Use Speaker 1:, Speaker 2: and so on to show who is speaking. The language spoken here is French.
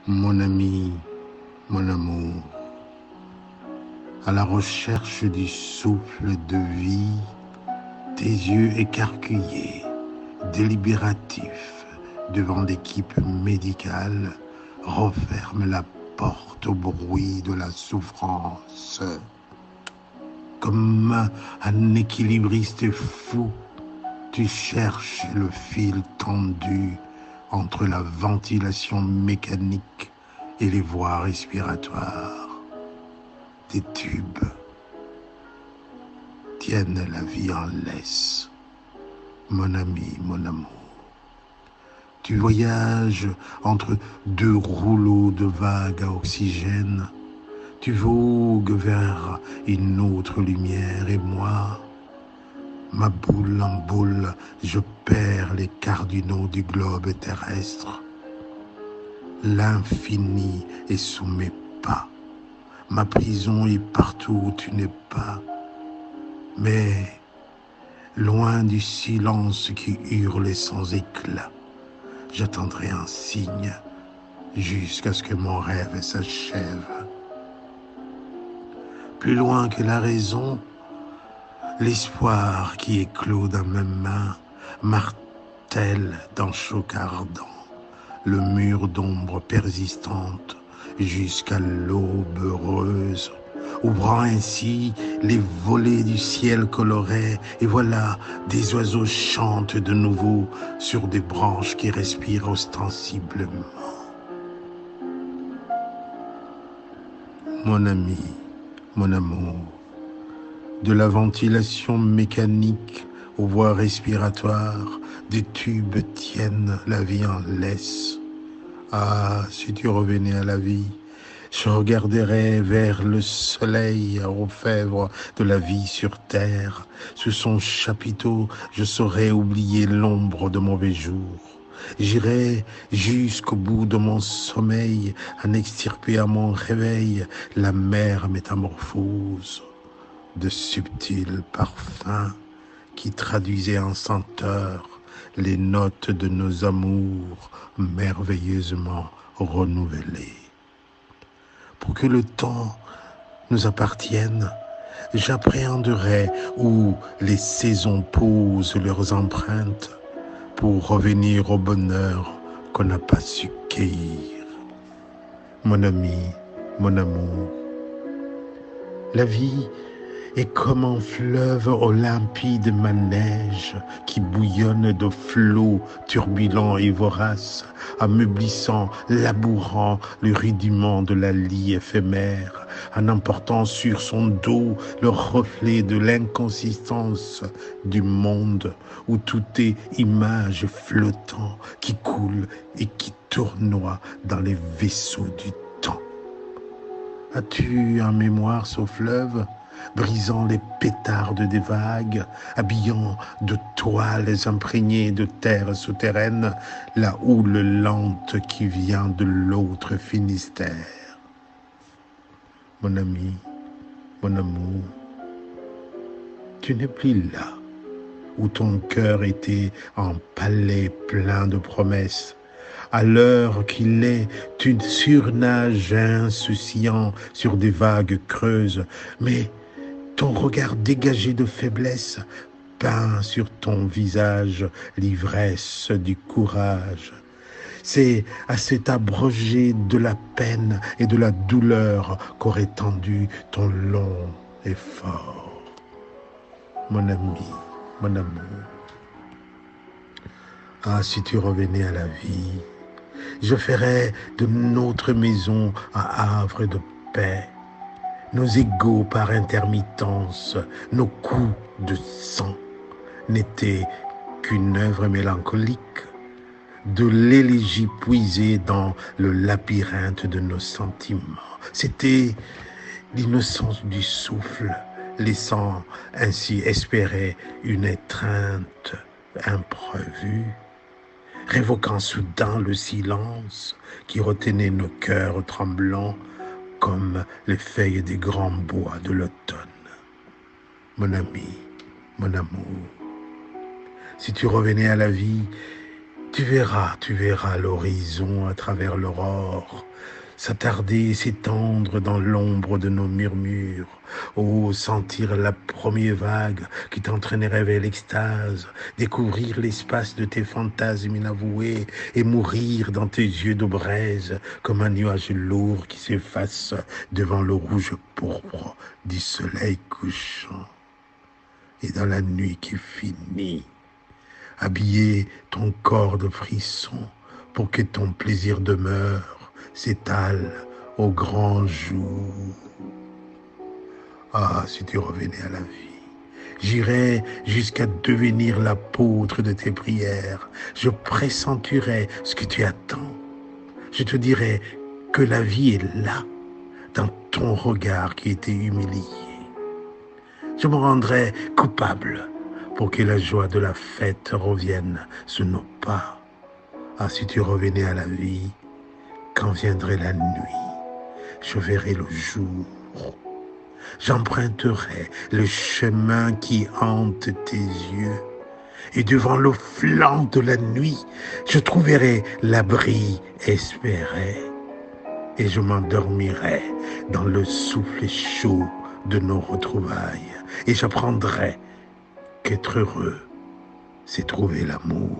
Speaker 1: Mon ami, mon amour, à la recherche du souffle de vie, tes yeux écarquillés, délibératifs devant l'équipe médicale, referment la porte au bruit de la souffrance. Comme un équilibriste fou, tu cherches le fil tendu entre la ventilation mécanique et les voies respiratoires. Tes tubes tiennent la vie en laisse, mon ami, mon amour. Tu voyages entre deux rouleaux de vagues à oxygène. Tu vogues vers une autre lumière et moi, ma boule en boule, je perds les cardinaux du globe terrestre. L'infini est sous mes pas. Ma prison est partout où tu n'es pas. Mais loin du silence qui hurle sans éclat, j'attendrai un signe jusqu'à ce que mon rêve s'achève. Plus loin que la raison, l'espoir qui éclot dans mes mains martèle d'un choc ardent le mur d'ombre persistante jusqu'à l'aube heureuse, ouvrant ainsi les volets du ciel coloré, et voilà, des oiseaux chantent de nouveau sur des branches qui respirent ostensiblement. Mon ami, mon amour, de la ventilation mécanique aux voies respiratoires, des tubes tiennent la vie en laisse. Ah, si tu revenais à la vie, je regarderais vers le soleil orfèvre de la vie sur terre. Sous son chapiteau, je saurais oublier l'ombre de mauvais jours. J'irai jusqu'au bout de mon sommeil, en extirper à mon réveil la mère métamorphose de subtils parfums qui traduisaient en senteur les notes de nos amours merveilleusement renouvelées. Pour que le temps nous appartienne, j'appréhenderai où les saisons posent leurs empreintes pour revenir au bonheur qu'on n'a pas su cueillir. Mon ami, mon amour, la vie est comme un fleuve au limpide manège qui bouillonne de flots turbulents et voraces, ameublissant, labourant le rudiment de la lie éphémère, en emportant sur son dos le reflet de l'inconsistance du monde où tout est image flottant qui coule et qui tournoie dans les vaisseaux du temps. As-tu en mémoire ce fleuve, brisant les pétardes des vagues, habillant de toiles imprégnées de terre souterraine la houle lente qui vient de l'autre Finistère? Mon ami, mon amour, tu n'es plus là où ton cœur était un palais plein de promesses. À l'heure qu'il est, tu surnages insouciant sur des vagues creuses, mais ton regard dégagé de faiblesse peint sur ton visage l'ivresse du courage. C'est à cet abreuvé de la peine et de la douleur qu'aurait tendu ton long effort. Mon ami, mon amour, ah, si tu revenais à la vie, je ferais de notre maison un havre de paix. Nos égaux par intermittence, nos coups de sang n'étaient qu'une œuvre mélancolique de l'élégie puisée dans le labyrinthe de nos sentiments. C'était l'innocence du souffle, laissant ainsi espérer une étreinte imprévue, révoquant soudain le silence qui retenait nos cœurs tremblants comme les feuilles des grands bois de l'automne. Mon ami, mon amour, si tu revenais à la vie, Tu verras l'horizon à travers l'aurore, s'attarder et s'étendre dans l'ombre de nos murmures. Oh, sentir la première vague qui t'entraînerait vers l'extase, découvrir l'espace de tes fantasmes inavoués et mourir dans tes yeux de braise comme un nuage lourd qui s'efface devant le rouge pourpre du soleil couchant. Et dans la nuit qui finit, habiller ton corps de frissons pour que ton plaisir demeure, s'étale au grand jour. Ah, si tu revenais à la vie, j'irais jusqu'à devenir l'apôtre de tes prières. Je pressentirais ce que tu attends. Je te dirais que la vie est là, dans ton regard qui était humilié. Je me rendrais coupable pour que la joie de la fête revienne sur nos pas. Ah, si tu revenais à la vie, quand viendrait la nuit, je verrai le jour. J'emprunterai le chemin qui hante tes yeux. Et devant le flanc de la nuit, je trouverai l'abri espéré. Et je m'endormirai dans le souffle chaud de nos retrouvailles. Et j'apprendrai qu'être heureux, c'est trouver l'amour.